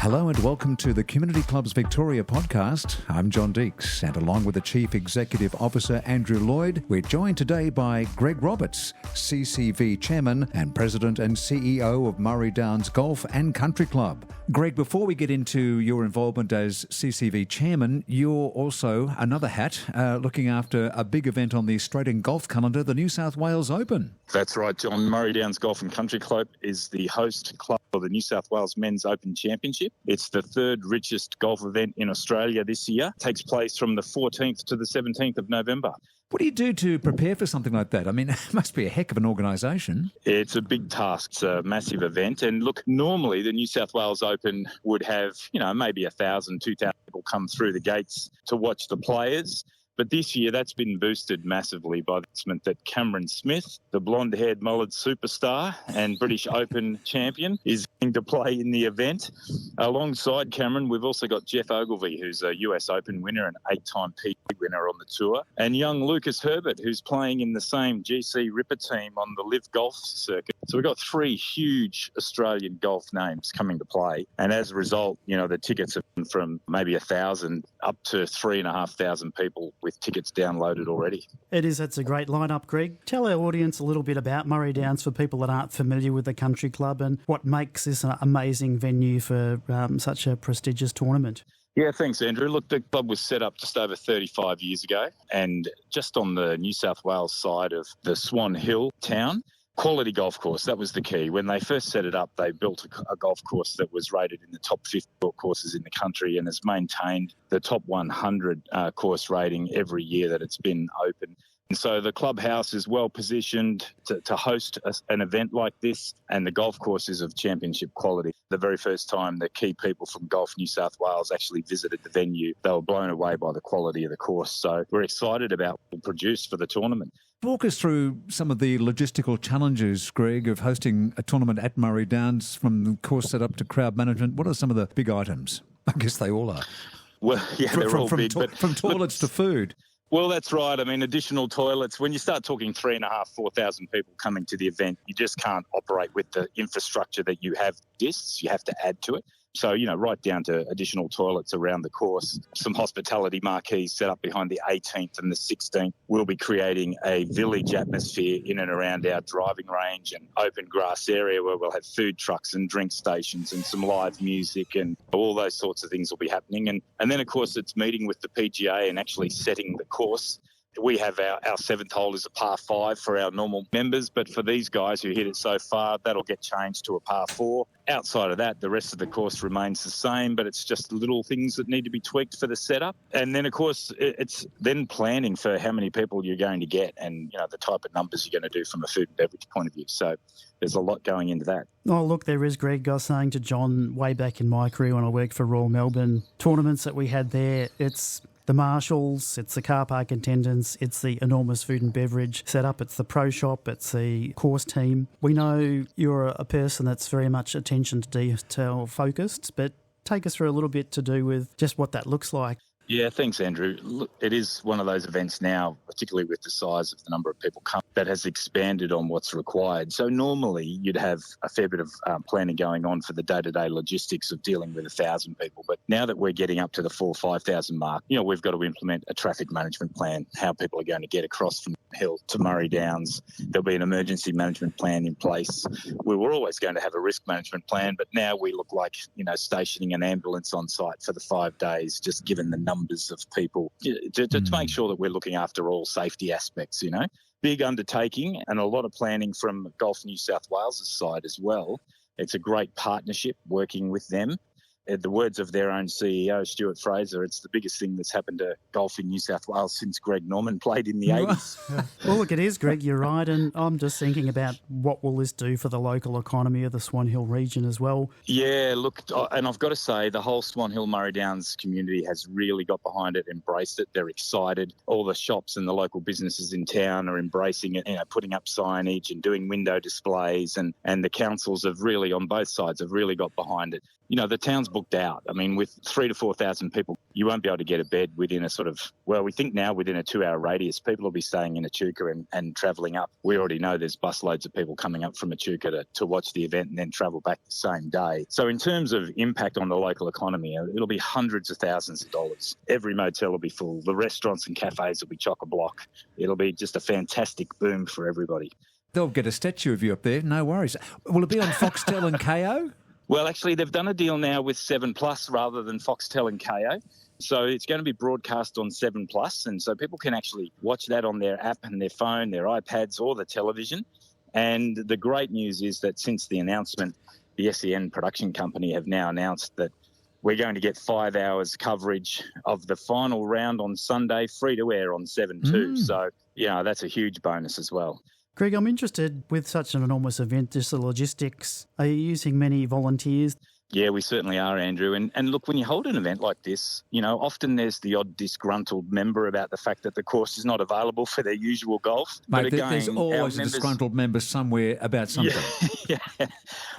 Hello and welcome to the Community Clubs Victoria podcast. I'm John Deeks, and along with the Chief Executive Officer Andrew Lloyd, we're joined today by Greg Roberts, CCV Chairman and President and CEO of Murray Downs Golf and Country Club. Greg, before we get into your involvement as CCV Chairman, you're also another hat looking after a big event on the Australian golf calendar, the New South Wales Open. That's right, John. Murray Downs Golf and Country Club is the host club for the New South Wales Men's Open Championship. It's the third richest golf event in Australia this year. It takes place from the 14th to the 17th of November. What do you do to prepare for something like that? I mean, it must be a heck of an organisation. It's a big task. It's a massive event. And look, normally the New South Wales Open would have, maybe 1,000, 2,000 people come through the gates to watch the players. But this year, that's been boosted massively by the announcement that Cameron Smith, the blonde-haired mullet superstar and British Open champion, is going to play in the event. Alongside Cameron, we've also got Jeff Ogilvy, who's a US Open winner and 8-time PGA winner on the tour, and young Lucas Herbert, who's playing in the same GC Ripper team on the Live Golf circuit. So we've got three huge Australian golf names coming to play. And as a result, the tickets have been from maybe 1,000 up to 3,500 people with tickets downloaded already. It's a great lineup, Greg. Tell our audience a little bit about Murray Downs for people that aren't familiar with the country club and what makes this an amazing venue for such a prestigious tournament. Yeah, thanks, Andrew. Look, the club was set up just over 35 years ago, and just on the New South Wales side of the Swan Hill town. Quality golf course, that was the key. When they first set it up, they built a golf course that was rated in the top 50 golf courses in the country and has maintained the top 100 course rating every year that it's been open. And so the clubhouse is well positioned to host an event like this, and the golf course is of championship quality. The very first time the key people from Golf New South Wales actually visited the venue, they were blown away by the quality of the course. So we're excited about what we'll produce for the tournament. Walk us through some of the logistical challenges, Greg, of hosting a tournament at Murray Downs, from the course setup to crowd management. What are some of the big items? I guess they all are. Well, yeah, they're all big. From toilets to food. Well, that's right. I mean, additional toilets. When you start talking 3,500, 4,000 people coming to the event, you just can't operate with the infrastructure that you have exists. You have to add to it. So, right down to additional toilets around the course, some hospitality marquees set up behind the 18th and the 16th. We'll be creating a village atmosphere in and around our driving range and open grass area where we'll have food trucks and drink stations and some live music, and all those sorts of things will be happening. And then, of course, it's meeting with the PGA and actually setting the course. We have our seventh hole is a par 5 for our normal members, but for these guys who hit it so far, that'll get changed to a par 4. Outside of that, the rest of the course remains the same, but it's just little things that need to be tweaked for the setup. And then, of course, it's then planning for how many people you're going to get and, the type of numbers you're going to do from a food and beverage point of view. So there's a lot going into that. Oh, look, there is, Greg. I was saying to John way back in my career when I worked for Royal Melbourne, tournaments that we had there, it's the marshals, it's the car park attendants, it's the enormous food and beverage setup, it's the pro shop, it's the course team. We know you're a person that's very much attention to detail focused, but take us through a little bit to do with just what that looks like. Yeah, thanks, Andrew. Look, it is one of those events now, particularly with the size of the number of people coming, that has expanded on what's required. So normally you'd have a fair bit of planning going on for the day-to-day logistics of dealing with 1,000 people. But now that we're getting up to the 4,000 or 5,000 mark, we've got to implement a traffic management plan, how people are going to get across from Hill to Murray Downs. There'll be an emergency management plan in place. We were always going to have a risk management plan, but now we look like, stationing an ambulance on site for the 5 days, just given the numbers of people to make sure that we're looking after all safety aspects, Big undertaking and a lot of planning from Golf New South Wales' side as well. It's a great partnership working with them. In the words of their own CEO, Stuart Fraser, it's the biggest thing that's happened to golf in New South Wales since Greg Norman played in the 80s. Well, look, it is, Greg, you're right. And I'm just thinking about what will this do for the local economy of the Swan Hill region as well. Yeah, look, and I've got to say the whole Swan Hill Murray Downs community has really got behind it, embraced it. They're excited. All the shops and the local businesses in town are embracing it, putting up signage and doing window displays. And the councils have really, on both sides, have really got behind it. The town's booked out. I mean, with 3,000 to 4,000 people, you won't be able to get a bed within a sort of, well, we think now within a 2-hour radius, people will be staying in Echuca and travelling up. We already know there's busloads of people coming up from Echuca to watch the event and then travel back the same day. So in terms of impact on the local economy, it'll be hundreds of thousands of dollars. Every motel will be full. The restaurants and cafes will be chock-a-block. It'll be just a fantastic boom for everybody. They'll get a statue of you up there, no worries. Will it be on Foxtel and KO? Well, actually, they've done a deal now with 7 Plus rather than Foxtel and KO. So it's going to be broadcast on 7 Plus, and so people can actually watch that on their app and their phone, their iPads or the television. And the great news is that since the announcement, the SEN production company have now announced that we're going to get 5 hours coverage of the final round on Sunday, free to air on 7 too. So, that's a huge bonus as well. Greg, I'm interested with such an enormous event, just the logistics. Are you using many volunteers? Yeah, we certainly are, Andrew. And look, when you hold an event like this, often there's the odd disgruntled member about the fact that the course is not available for their usual golf. Mate, but again, there's always a disgruntled member somewhere about something. Yeah.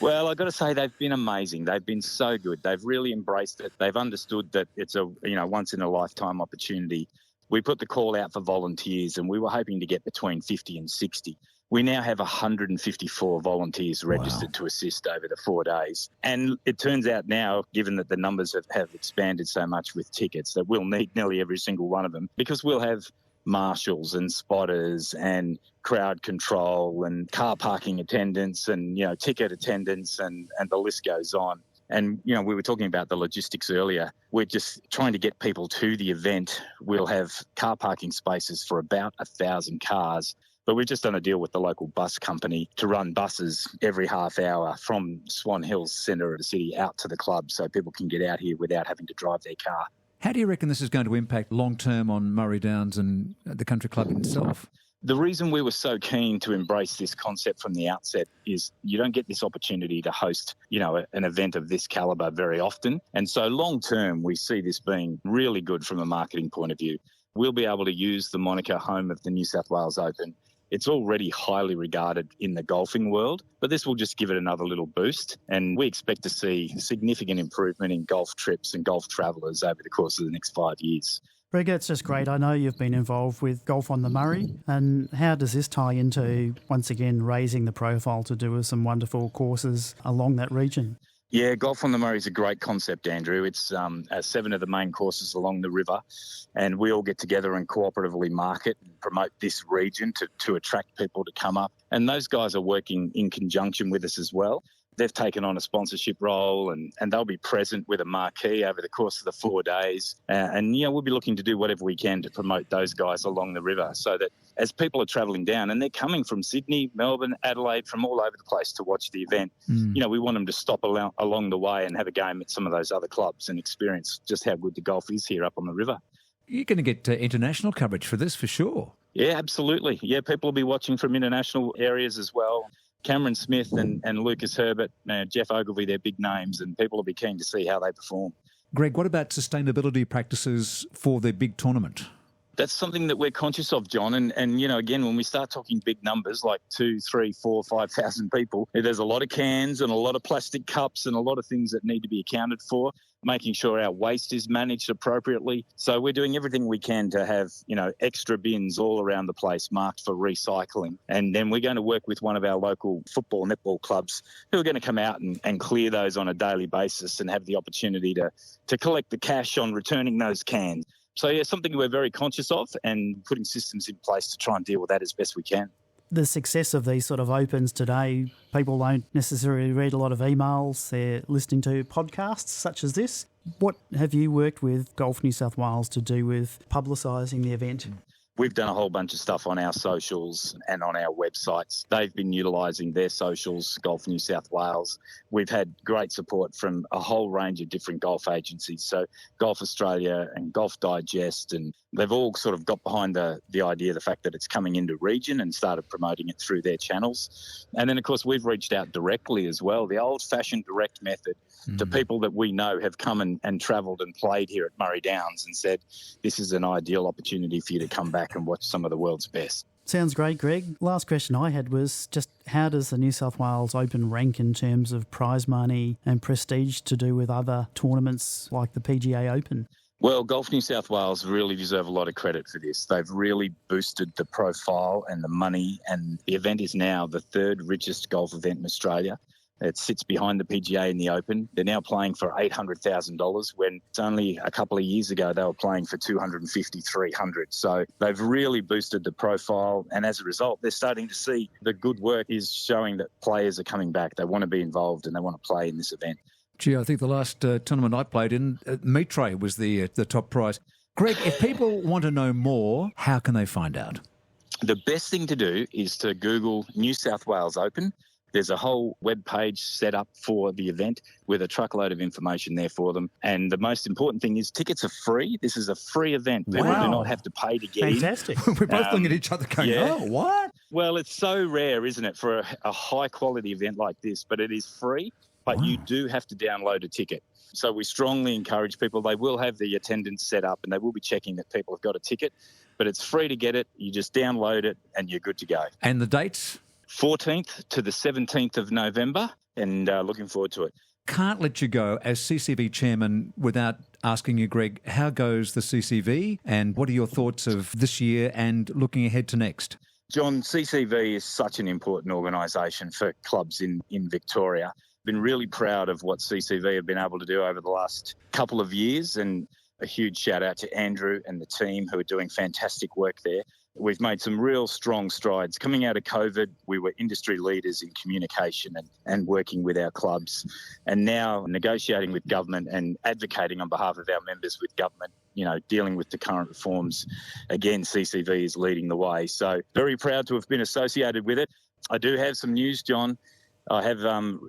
Well, I've got to say they've been amazing. They've been so good. They've really embraced it. They've understood that it's a once-in-a-lifetime opportunity. We put the call out for volunteers and we were hoping to get between 50 and 60. We now have 154 volunteers registered to assist over the 4 days. And it turns out now, given that the numbers have expanded so much with tickets, that we'll need nearly every single one of them because we'll have marshals and spotters and crowd control and car parking attendants and, ticket attendants and the list goes on. And, we were talking about the logistics earlier. We're just trying to get people to the event. We'll have car parking spaces for about 1,000 cars. But we've just done a deal with the local bus company to run buses every half hour from Swan Hills, centre of the city, out to the club so people can get out here without having to drive their car. How do you reckon this is going to impact long-term on Murray Downs and the country club itself? The reason we were so keen to embrace this concept from the outset is you don't get this opportunity to host, an event of this calibre very often. And so long term, we see this being really good from a marketing point of view. We'll be able to use the moniker home of the New South Wales Open. It's already highly regarded in the golfing world, but this will just give it another little boost. And we expect to see significant improvement in golf trips and golf travellers over the course of the next 5 years. Greg, it's just great. I know you've been involved with Golf on the Murray. And how does this tie into, once again, raising the profile to do with some wonderful courses along that region? Yeah, Golf on the Murray is a great concept, Andrew. It's 7 of the main courses along the river, and we all get together and cooperatively market and promote this region to attract people to come up. And those guys are working in conjunction with us as well. They've taken on a sponsorship role and they'll be present with a marquee over the course of the 4 days. And we'll be looking to do whatever we can to promote those guys along the river so that as people are travelling down, and they're coming from Sydney, Melbourne, Adelaide, from all over the place to watch the event, we want them to stop along the way and have a game at some of those other clubs and experience just how good the golf is here up on the river. You're going to get international coverage for this for sure. Yeah, absolutely. Yeah, people will be watching from international areas as well. Cameron Smith and Lucas Herbert, Jeff Ogilvy, they're big names, and people will be keen to see how they perform. Greg, what about sustainability practices for the big tournament? That's something that we're conscious of, John. And again, when we start talking big numbers like 2, 3, 4, 5,000 people, there's a lot of cans and a lot of plastic cups and a lot of things that need to be accounted for, making sure our waste is managed appropriately. So we're doing everything we can to have, extra bins all around the place marked for recycling. And then we're going to work with one of our local football, netball clubs who are going to come out and clear those on a daily basis and have the opportunity to collect the cash on returning those cans. So, yeah, something we're very conscious of and putting systems in place to try and deal with that as best we can. The success of these sort of opens today, people don't necessarily read a lot of emails. They're listening to podcasts such as this. What have you worked with Golf New South Wales to do with publicising the event? We've done a whole bunch of stuff on our socials and on our websites. They've been utilising their socials, Golf New South Wales. We've had great support from a whole range of different golf agencies. So Golf Australia and Golf Digest, and they've all sort of got behind the idea, the fact that it's coming into region and started promoting it through their channels. And then, of course, we've reached out directly as well, the old-fashioned direct method to people that we know have come and travelled and played here at Murray Downs and said, this is an ideal opportunity for you to come back and watch some of the world's best. Sounds great, Greg. Last question I had was just how does the New South Wales Open rank in terms of prize money and prestige to do with other tournaments like the PGA Open? Well, Golf New South Wales really deserve a lot of credit for this. They've really boosted the profile and the money, and the event is now the third richest golf event in Australia. It sits behind the PGA in the Open. They're now playing for $800,000 when it's only a couple of years ago they were playing for $250,000, $300,000. So they've really boosted the profile, and as a result, they're starting to see the good work is showing that players are coming back. They want to be involved and they want to play in this event. Gee, I think the last tournament I played in, meat tray was the top prize. Greg, if people want to know more, how can they find out? The best thing to do is to Google New South Wales Open. There's a whole web page set up for the event with a truckload of information there for them. And the most important thing is tickets are free. This is a free event. People do not have to pay to get in. Fantastic. We're both looking at each other going, oh, what? Well, it's so rare, isn't it, for a high-quality event like this, but it is free. But you do have to download a ticket. So we strongly encourage people. They will have the attendance set up and they will be checking that people have got a ticket. But it's free to get it. You just download it and you're good to go. And the dates? 14th to the 17th of November, and looking forward to it. Can't let you go as CCV chairman without asking you, Greg, how goes the CCV and what are your thoughts of this year and looking ahead to next? John, CCV is such an important organisation for clubs in Victoria. Been really proud of what CCV have been able to do over the last couple of years, and a huge shout out to Andrew and the team who are doing fantastic work there. We've made some real strong strides. Coming out of COVID, we were industry leaders in communication and working with our clubs, and now negotiating with government and advocating on behalf of our members with government, dealing with the current reforms. Again, CCV is leading the way. So very proud to have been associated with it. I do have some news, John. I have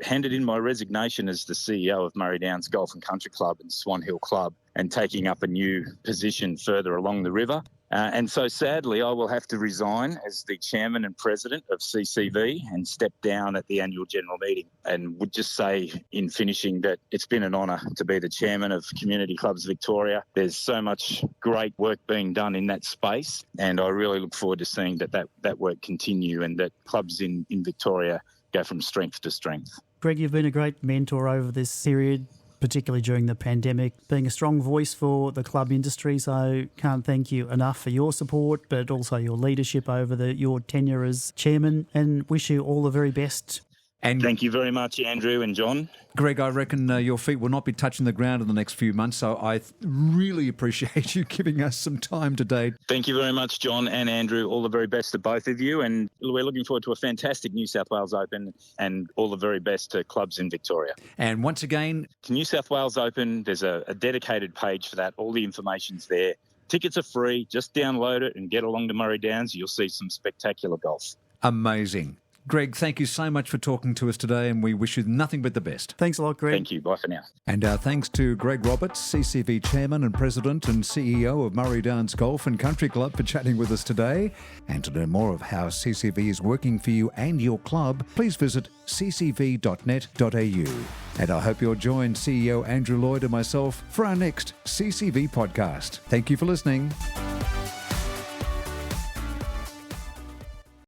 handed in my resignation as the CEO of Murray Downs Golf and Country Club and Swan Hill Club and taking up a new position further along the river. And so sadly, I will have to resign as the chairman and president of CCV and step down at the annual general meeting. And would just say in finishing that it's been an honour to be the chairman of Community Clubs Victoria. There's so much great work being done in that space, and I really look forward to seeing that work continue and that clubs in Victoria go from strength to strength. Greg, you've been a great mentor over this period, particularly during the pandemic, being a strong voice for the club industry. So can't thank you enough for your support, but also your leadership over your tenure as chairman, and wish you all the very best. And thank you very much, Andrew and John. Greg, I reckon your feet will not be touching the ground in the next few months, so I really appreciate you giving us some time today. Thank you very much, John and Andrew. All the very best to both of you, and we're looking forward to a fantastic New South Wales Open, and all the very best to clubs in Victoria. And once again, New South Wales Open, there's a dedicated page for that. All the information's there. Tickets are free. Just download it and get along to Murray Downs. You'll see some spectacular golf. Amazing. Greg, thank you so much for talking to us today, and we wish you nothing but the best. Thanks a lot, Greg. Thank you. Bye for now. And our thanks to Greg Roberts, CCV Chairman and President and CEO of Murray Downs Golf and Country Club, for chatting with us today. And to learn more of how CCV is working for you and your club, please visit ccv.net.au. And I hope you'll join CEO Andrew Lloyd and myself for our next CCV podcast. Thank you for listening.